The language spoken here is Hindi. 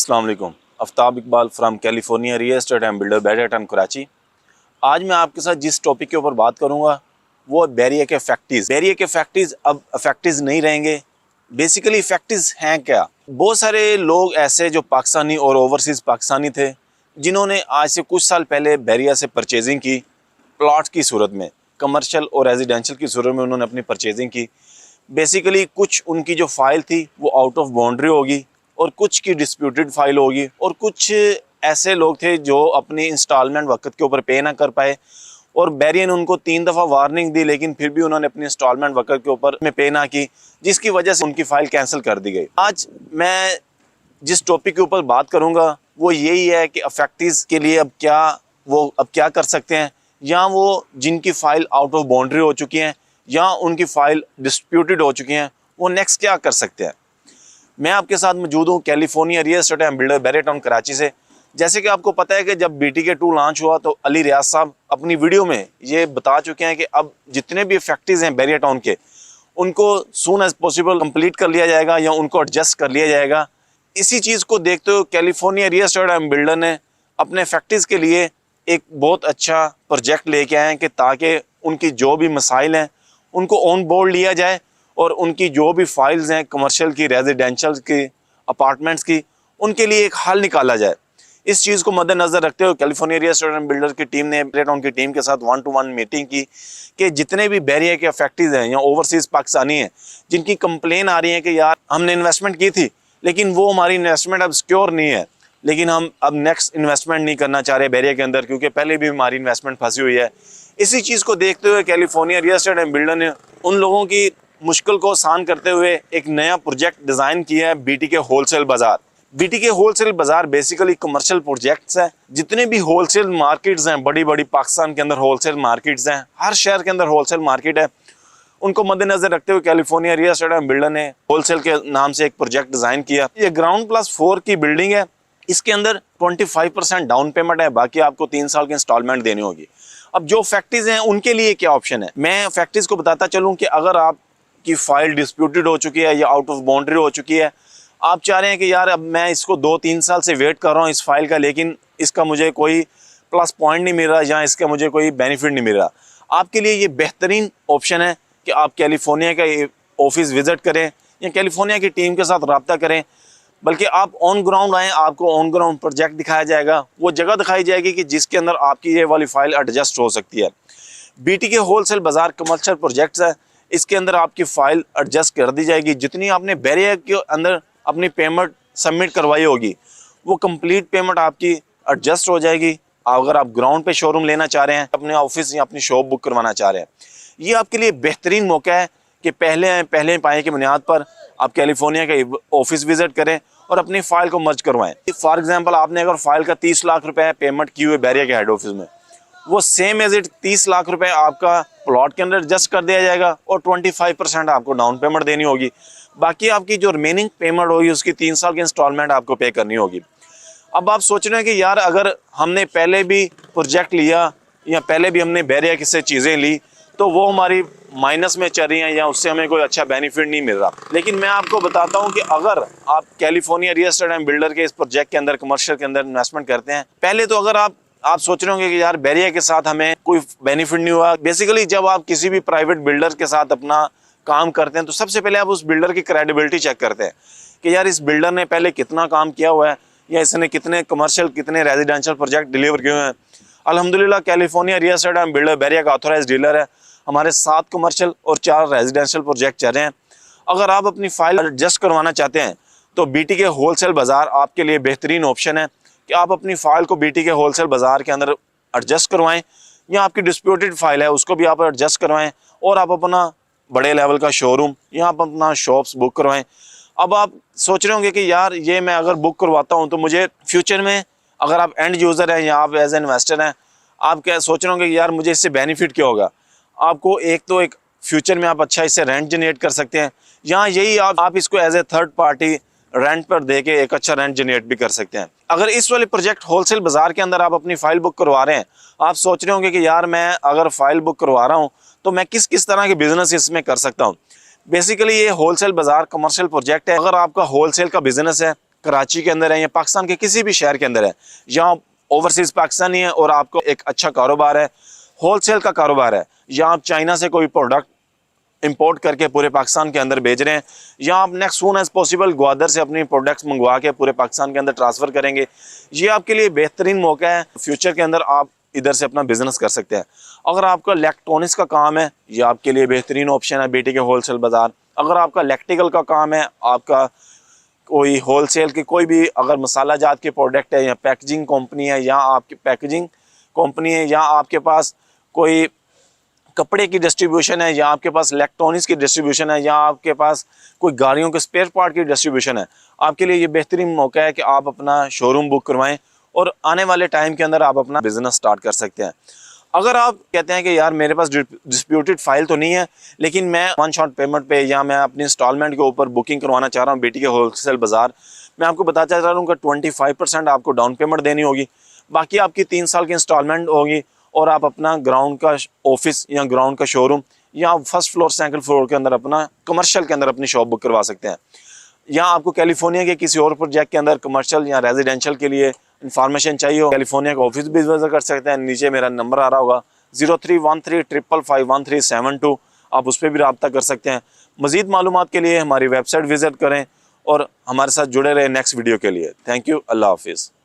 अस्सलाम वालेकुम। Aftab Iqbal from California real estate and builder Bahria Town Karachi. आज मैं आपके साथ जिस टॉपिक के ऊपर बात करूंगा वो बैरिया के फैक्ट्रीज। बैरिया के फैक्ट्रीज अब फैक्ट्रीज नहीं रहेंगे। बेसिकली फैक्ट्रीज हैं क्या? बहुत सारे लोग ऐसे जो पाकिस्तानी और ओवरसीज़ पाकिस्तानी थे जिन्होंने आज से कुछ साल पहले बैरिया से परचेजिंग की, प्लॉट की सूरत में, कमर्शियल और रेजिडेंशियल की सूरत में उन्होंने अपनी परचेजिंग की। बेसिकली कुछ उनकी जो फाइल थी वो आउट ऑफ बाउंड्री होगी और कुछ की डिस्प्यूटेड फाइल होगी और कुछ ऐसे लोग थे जो अपनी इंस्टॉलमेंट वक्त के ऊपर पे ना कर पाए और बैरिया ने उनको 3 दफ़ा वार्निंग दी, लेकिन फिर भी उन्होंने अपनी इंस्टॉलमेंट वक्त के ऊपर में पे ना की, जिसकी वजह से उनकी फ़ाइल कैंसिल कर दी गई। आज मैं जिस टॉपिक के ऊपर बात करूंगा वो यही है कि अफेक्टीज़ के लिए अब क्या कर सकते हैं, या वो जिनकी फ़ाइल आउट ऑफ बाउंड्री हो चुकी हैं या उनकी फ़ाइल डिस्प्यूटेड हो चुकी हैं वो नेक्स्ट क्या कर सकते हैं। मैं आपके साथ मौजूद हूँ California real estate and builder Bahria Town Karachi से। जैसे कि आपको पता है कि जब BTK2 लॉन्च हुआ तो अली रियाज साहब अपनी वीडियो में ये बता चुके हैं कि अब जितने भी फैक्ट्रीज हैं बैरियाटाउन के उनको सून एज पॉसिबल कंप्लीट कर लिया जाएगा या उनको एडजस्ट कर लिया जाएगा। इसी चीज़ को देखते हुए California real estate and builder ने अपने फैक्ट्रीज के लिए एक बहुत अच्छा प्रोजेक्ट लेके आए हैं कि ताकि उनकी जो भी मसाइल हैं उनको ऑन बोर्ड लिया जाए और उनकी जो भी फाइल्स हैं कमर्शियल की, रेजिडेंशियल की, अपार्टमेंट्स की, उनके लिए एक हल निकाला जाए। इस चीज़ को मद्देनज़र रखते हुए California real estate and builder की टीम ने बैरियाटाउन की टीम के साथ 1-to-1 मीटिंग की कि जितने भी बैरिया के फैक्ट्रीज हैं या ओवरसीज़ पाकिस्तानी हैं जिनकी कंप्लेन आ रही है कि यार हमने इन्वेस्टमेंट की थी लेकिन वो हमारी इन्वेस्टमेंट अब सिक्योर नहीं है, लेकिन हम अब नेक्स्ट इन्वेस्टमेंट नहीं करना चाह रहे बैरिया के अंदर क्योंकि पहले भी हमारी इन्वेस्टमेंट फंसी हुई है। इसी चीज़ को देखते हुए California real estate and builder ने उन लोगों की मुश्किल को आसान करते हुए एक नया प्रोजेक्ट डिज़ाइन किया है, BTK होलसेल बाज़ार। BTK होलसेल बाज़ार बेसिकली कमर्शियल प्रोजेक्ट्स हैं। जितने भी होलसेल मार्केट्स हैं, बड़ी बड़ी पाकिस्तान के अंदर होलसेल मार्केट्स हैं, हर शहर के अंदर होलसेल मार्केट है, उनको मद्देनजर रखते हुए California real estate and builder ने होलसेल के नाम से एक प्रोजेक्ट डिज़ाइन किया। ये ग्राउंड प्लस 4 की बिल्डिंग है। इसके अंदर 25% डाउन पेमेंट है, बाकी आपको 3 साल की इंस्टॉलमेंट देनी होगी। अब जो फैक्ट्रीज हैं उनके लिए क्या ऑप्शन है, मैं फैक्ट्रीज को बताता चलूँ कि अगर आप की फाइल डिस्प्यूटेड हो चुकी है या आउट ऑफ बाउंड्री हो चुकी है, आप चाह रहे हैं कि यार अब मैं इसको 2-3 साल से वेट कर रहा हूँ इस फाइल का, लेकिन इसका मुझे कोई प्लस पॉइंट नहीं मिल रहा या इसका मुझे कोई बेनिफिट नहीं मिल रहा, आपके लिए ये बेहतरीन ऑप्शन है कि आप कैलिफोर्निया का ऑफिस विज़िट करें या कैलिफोर्निया की टीम के साथ रब्ता करें, बल्कि आप ऑन ग्राउंड आएँ, आपको ऑन ग्राउंड प्रोजेक्ट दिखाया जाएगा, वो जगह दिखाई जाएगी कि जिसके अंदर आपकी ये वाली फाइल एडजस्ट हो सकती है। BTK होलसेल बाज़ार कमर्शियल प्रोजेक्ट्स है, इसके अंदर आपकी फ़ाइल एडजस्ट कर दी जाएगी। जितनी आपने बैरिया के अंदर अपनी पेमेंट सबमिट करवाई होगी वो कंप्लीट पेमेंट आपकी एडजस्ट हो जाएगी। अगर आप ग्राउंड पे शोरूम लेना चाह रहे हैं, अपने ऑफिस या अपनी शॉप बुक करवाना चाह रहे हैं, ये आपके लिए बेहतरीन मौका है कि पहले पाए की बुनियाद पर आप कैलिफोर्निया का ऑफिस विज़िट करें और अपनी फ़ाइल को मर्ज करवाएँ। फॉर एग्जाम्पल आपने अगर फ़ाइल का 30 लाख रुपये पेमेंट की हुई बैरिया के हेड ऑफिस में, वो सेम एज इट 30 लाख रुपए आपका प्लॉट के अंदर एडजस्ट कर दिया जाएगा और 25% आपको डाउन पेमेंट देनी होगी। बाकी आपकी जो रिमेनिंग पेमेंट होगी उसकी 3 साल की इंस्टॉलमेंट आपको पे करनी होगी। अब आप सोच रहे हैं कि यार अगर हमने पहले भी प्रोजेक्ट लिया या पहले भी हमने बैरिया किससे चीज़ें ली तो वो हमारी माइनस में चल रही हैं या उससे हमें कोई अच्छा बेनिफिट नहीं मिल रहा, लेकिन मैं आपको बताता हूं कि अगर आप California real estate and builder के इस प्रोजेक्ट के अंदर कमर्शियल के अंदर इन्वेस्टमेंट करते हैं, पहले तो अगर आप सोच रहे होंगे कि यार बैरिया के साथ हमें कोई बेनिफिट नहीं हुआ। बेसिकली जब आप किसी भी प्राइवेट बिल्डर के साथ अपना काम करते हैं तो सबसे पहले आप उस बिल्डर की क्रेडिबिलिटी चेक करते हैं कि यार इस बिल्डर ने पहले कितना काम किया हुआ है या इसने कितने कमर्शियल कितने रेजिडेंशियल प्रोजेक्ट डिलीवर किए हुए हैं। अल्हम्दुलिल्लाह California real estate and builder Bahria का ऑथोराइज डीलर है। हमारे 7 कमर्शियल और 4 रेजिडेंशियल प्रोजेक्ट चल रहे हैं। अगर आप अपनी फाइल एडजस्ट करवाना चाहते हैं तो BTK होलसेल बाज़ार आपके लिए बेहतरीन ऑप्शन है कि आप अपनी फ़ाइल को BTK होलसेल बाज़ार के अंदर एडजस्ट करवाएं या आपकी डिस्प्यूटेड फाइल है उसको भी आप एडजस्ट करवाएं और आप अपना बड़े लेवल का शोरूम या आप अपना शॉप्स बुक करवाएं। अब आप सोच रहे होंगे कि यार ये मैं अगर बुक करवाता हूं तो मुझे फ्यूचर में, अगर आप एंड यूज़र हैं या आप एज एन इन्वेस्टर हैं, आप क्या सोच रहे होंगे कि यार मुझे इससे बेनिफिट क्या होगा। आपको एक फ्यूचर में आप अच्छा इससे रेंट जनरेट कर सकते हैं या यही आप इसको as a third party rent पर दे के एक अच्छा रेंट जनरेट भी कर सकते हैं। अगर इस वाले प्रोजेक्ट होलसेल बाज़ार के अंदर आप अपनी फ़ाइल बुक करवा रहे हैं, आप सोच रहे होंगे कि यार मैं अगर फ़ाइल बुक करवा रहा हूँ तो मैं किस तरह के बिज़नेस इसमें कर सकता हूँ। बेसिकली ये होलसेल बाज़ार कमर्शियल प्रोजेक्ट है। अगर आपका होलसेल का बिज़नेस है, कराची के अंदर है या पाकिस्तान के किसी भी शहर के अंदर है, या ओवरसीज़ पाकिस्तानी है और आपको एक अच्छा कारोबार है, होलसेल का कारोबार है, या आप चाइना से कोई प्रोडक्ट इंपोर्ट करके पूरे पाकिस्तान के अंदर बेच रहे हैं, या आप next soon as possible Gwadar से अपनी प्रोडक्ट्स मंगवा के पूरे पाकिस्तान के अंदर ट्रांसफ़र करेंगे, ये आपके लिए बेहतरीन मौका है। फ्यूचर के अंदर आप इधर से अपना बिजनेस कर सकते हैं। अगर आपका इलेक्ट्रॉनिक्स का काम है, ये आपके लिए बेहतरीन ऑप्शन है BT के होलसेल बाज़ार। अगर आपका इलेक्ट्रिकल का काम है, आपका कोई होलसेल की कोई भी अगर मसाला जात के प्रोडक्ट है, या पैकेजिंग कंपनी है, या आपकी पैकेजिंग कंपनी है, या आपके पास कोई कपड़े की डिस्ट्रीब्यूशन है, या आपके पास इलेक्ट्रॉनिक्स की डिस्ट्रीब्यूशन है, या आपके पास कोई गाड़ियों के स्पेयर पार्ट की डिस्ट्रीब्यूशन है, आपके लिए ये बेहतरीन मौका है कि आप अपना शोरूम बुक करवाएं और आने वाले टाइम के अंदर आप अपना बिजनेस स्टार्ट कर सकते हैं। अगर आप कहते हैं कि यार मेरे पास डिस्प्यूटेड फाइल तो नहीं है, लेकिन मैं वन शॉट पेमेंट पे या मैं अपनी इंस्टॉलमेंट के ऊपर बुकिंग करवाना चाह रहा हूँ BT के होलसेल बाज़ार, मैं आपको बताता चाह रहा हूँ कि 25% आपको डाउन पेमेंट देनी होगी, बाकी आपकी 3 साल की इंस्टॉलमेंट होगी और आप अपना ग्राउंड का ऑफिस या ग्राउंड का शोरूम या फर्स्ट फ्लोर सेकंड फ्लोर के अंदर अपना कमर्शियल के अंदर अपनी शॉप बुक करवा सकते हैं। या आपको कैलिफोर्निया के किसी और प्रोजेक्ट के अंदर कमर्शियल या रेजिडेंशियल के लिए इंफॉर्मेशन चाहिए हो, कैलिफोर्निया का ऑफिस भी विजिट कर सकते हैं। नीचे मेरा नंबर आ रहा होगा 0313551372, आप उस पर भी रब्ता कर सकते हैं। मज़ीद मालूमात के लिए हमारी वेबसाइट विज़िट करें और हमारे साथ जुड़े रहे नेक्स्ट वीडियो के लिए। थैंक यू, अल्लाह हाफिज़।